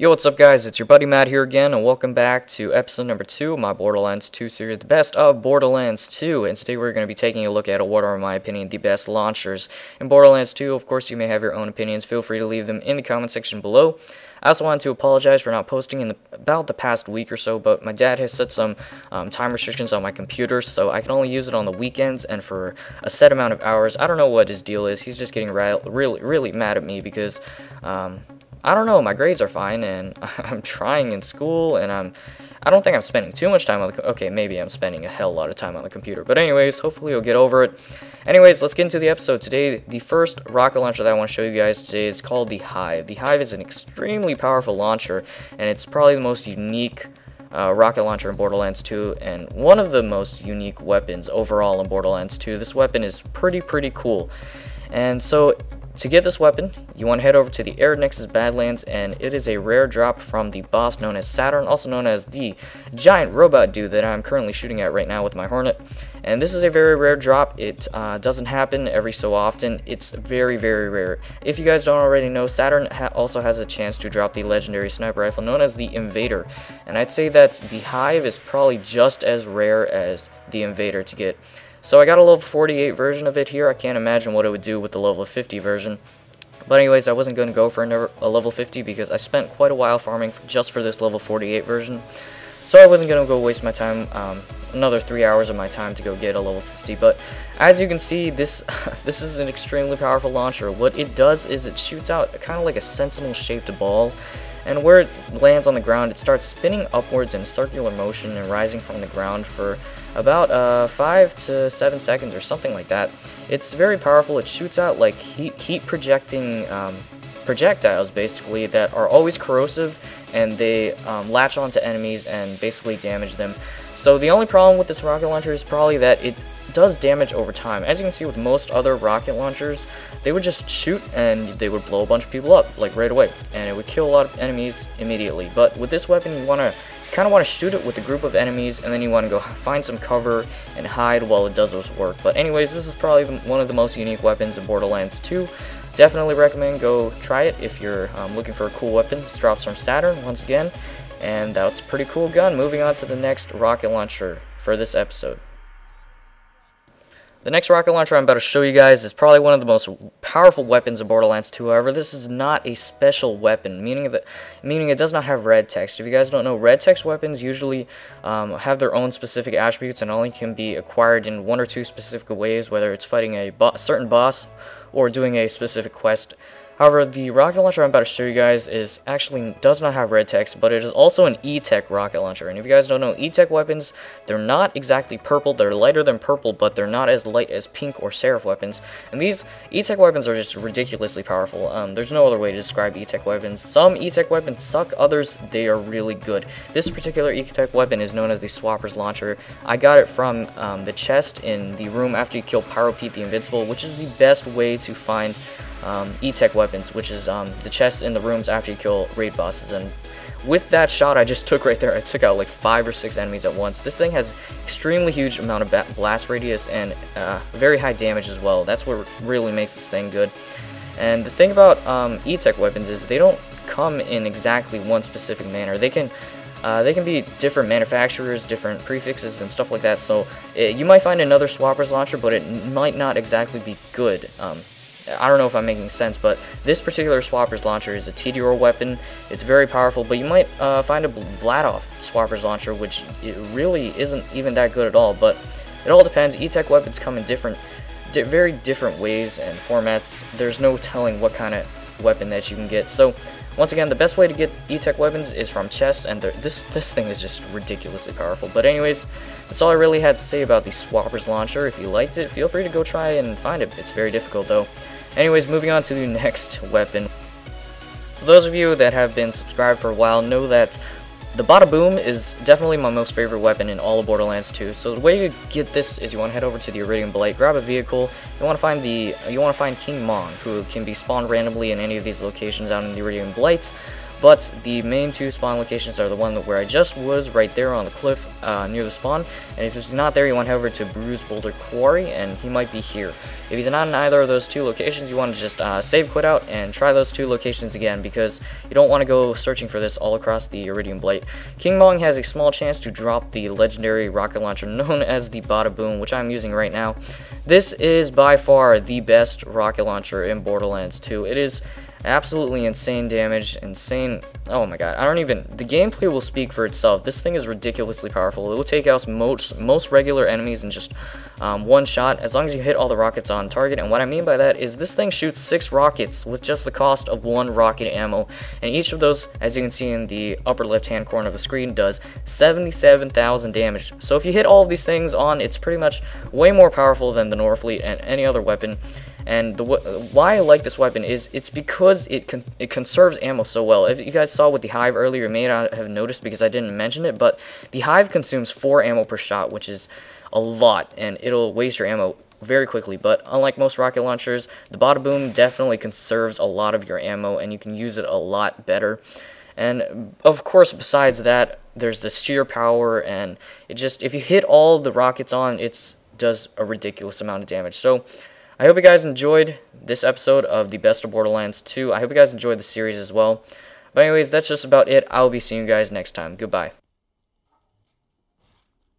Yo, what's up guys, it's your buddy Matt here again, and welcome back to episode number 2 of my Borderlands 2 series, the best of Borderlands 2, and today we're going to be taking a look at what are, in my opinion, the best launchers in Borderlands 2. Of course, you may have your own opinions, feel free to leave them in the comment section below. I also wanted to apologize for not posting in about the past week or so, but my dad has set some time restrictions on my computer, so I can only use it on the weekends and for a set amount of hours. I don't know what his deal is. He's just getting really mad at me because I don't know, my grades are fine, and I'm trying in school, and I don't think I'm spending too much time on the okay, maybe I'm spending a hell lot of time on the computer, but anyways, hopefully you'll get over it. Anyways, let's get into the episode. Today, the first rocket launcher that I want to show you guys today is called the Hive. The Hive is an extremely powerful launcher, and it's probably the most unique rocket launcher in Borderlands 2, and one of the most unique weapons overall in Borderlands 2. This weapon is pretty cool, and so to get this weapon, you want to head over to the Arid Nexus Badlands, and it is a rare drop from the boss known as Saturn, also known as the giant robot dude that I'm currently shooting at right now with my Hornet. And this is a very rare drop. It doesn't happen every so often. It's very rare. If you guys don't already know, Saturn also has a chance to drop the legendary sniper rifle known as the Invader. And I'd say that the Hive is probably just as rare as the Invader to get. So I got a level 48 version of it here. I can't imagine what it would do with the level 50 version. But anyways, I wasn't going to go for a level 50 because I spent quite a while farming just for this level 48 version. So I wasn't going to go waste my time, another 3 hours of my time to go get a level 50. But as you can see, this is an extremely powerful launcher. What it does is it shoots out kind of like a sentinel-shaped ball. And where it lands on the ground, it starts spinning upwards in a circular motion and rising from the ground for about 5 to 7 seconds or something like that. It's very powerful. It shoots out like heat projecting projectiles, basically, that are always corrosive, and they latch onto enemies and basically damage them. So the only problem with this rocket launcher is probably that it does damage over time. As you can see with most other rocket launchers, they would just shoot and they would blow a bunch of people up like right away, and it would kill a lot of enemies immediately. But with this weapon, you kind of want to shoot it with a group of enemies, and then you want to go find some cover and hide while it does its work. But anyways, this is probably one of the most unique weapons in Borderlands 2. Definitely recommend go try it if you're looking for a cool weapon. This drops from Saturn once again, and that's a pretty cool gun. Moving on to the next rocket launcher for this episode. The next rocket launcher I'm about to show you guys is probably one of the most powerful weapons in Borderlands 2. However, this is not a special weapon, meaning it does not have red text. If you guys don't know, red text weapons usually have their own specific attributes and only can be acquired in one or two specific ways, whether it's fighting a certain boss or doing a specific quest. However, the rocket launcher I'm about to show you guys does not have red text, but it is also an E-Tech rocket launcher. And if you guys don't know, E-Tech weapons, they're not exactly purple. They're lighter than purple, but they're not as light as pink or Seraph weapons. And these E-Tech weapons are just ridiculously powerful. There's no other way to describe E-Tech weapons. Some E-Tech weapons suck, others, they are really good. This particular E-Tech weapon is known as the Swapper's Launcher. I got it from the chest in the room after you kill Pyro Pete the Invincible, which is the best way to find E-Tech weapons, which is the chests in the rooms after you kill raid bosses. And with that shot I just took right there, I took out like 5 or 6 enemies at once. This thing has extremely huge amount of blast radius and very high damage as well. That's what really makes this thing good. And the thing about E-Tech weapons is they don't come in exactly one specific manner. They can be different manufacturers, different prefixes, and stuff like that. So you might find another Swapper's Launcher, but it might not exactly be good. I don't know if I'm making sense, but this particular Swapper's Launcher is a TDR weapon. It's very powerful, but you might find a Vladoff Swapper's Launcher, which it really isn't even that good at all. But it all depends. E-Tech weapons come in very different ways and formats. There's no telling what kind of weapon that you can get. So once again, the best way to get E-Tech weapons is from chests, and this thing is just ridiculously powerful. But anyways, that's all I really had to say about the Swapper's Launcher. If you liked it, feel free to go try and find it. It's very difficult though. Anyways, moving on to the next weapon. So those of you that have been subscribed for a while know that the Bada Boom is definitely my most favorite weapon in all of Borderlands 2. So the way you get this is you want to head over to the Iridium Blight, grab a vehicle. You want to find King Mong, who can be spawned randomly in any of these locations out in the Iridium Blight. but the main two spawn locations are the one where I just was, right there on the cliff near the spawn, and if he's not there, you want to head over to Bruise Boulder Quarry, and he might be here. If he's not in either of those two locations, you want to just save, quit out, and try those two locations again, because you don't want to go searching for this all across the Iridium Blight. King Mong has a small chance to drop the legendary rocket launcher known as the Bada Boom, which I'm using right now. This is by far the best rocket launcher in Borderlands 2. It is absolutely insane damage, insane. Oh my god, the gameplay will speak for itself. This thing is ridiculously powerful. It will take out most regular enemies in just one shot, as long as you hit all the rockets on target. And what I mean by that is this thing shoots 6 rockets with just the cost of 1 rocket ammo, and each of those, as you can see in the upper left hand corner of the screen, does 77,000 damage. So if you hit all of these things on, it's pretty much way more powerful than the Norfleet and any other weapon. And why I like this weapon is it's because it conserves ammo so well. If you guys saw with the Hive earlier, you may not have noticed because I didn't mention it, but the Hive consumes 4 ammo per shot, which is a lot, and it'll waste your ammo very quickly. But unlike most rocket launchers, the Bada Boom definitely conserves a lot of your ammo, and you can use it a lot better. And of course, besides that, there's the sheer power, and if you hit all the rockets on, it does a ridiculous amount of damage. So I hope you guys enjoyed this episode of the Best of Borderlands 2. I hope you guys enjoyed the series as well. But anyways, that's just about it. I'll be seeing you guys next time. Goodbye.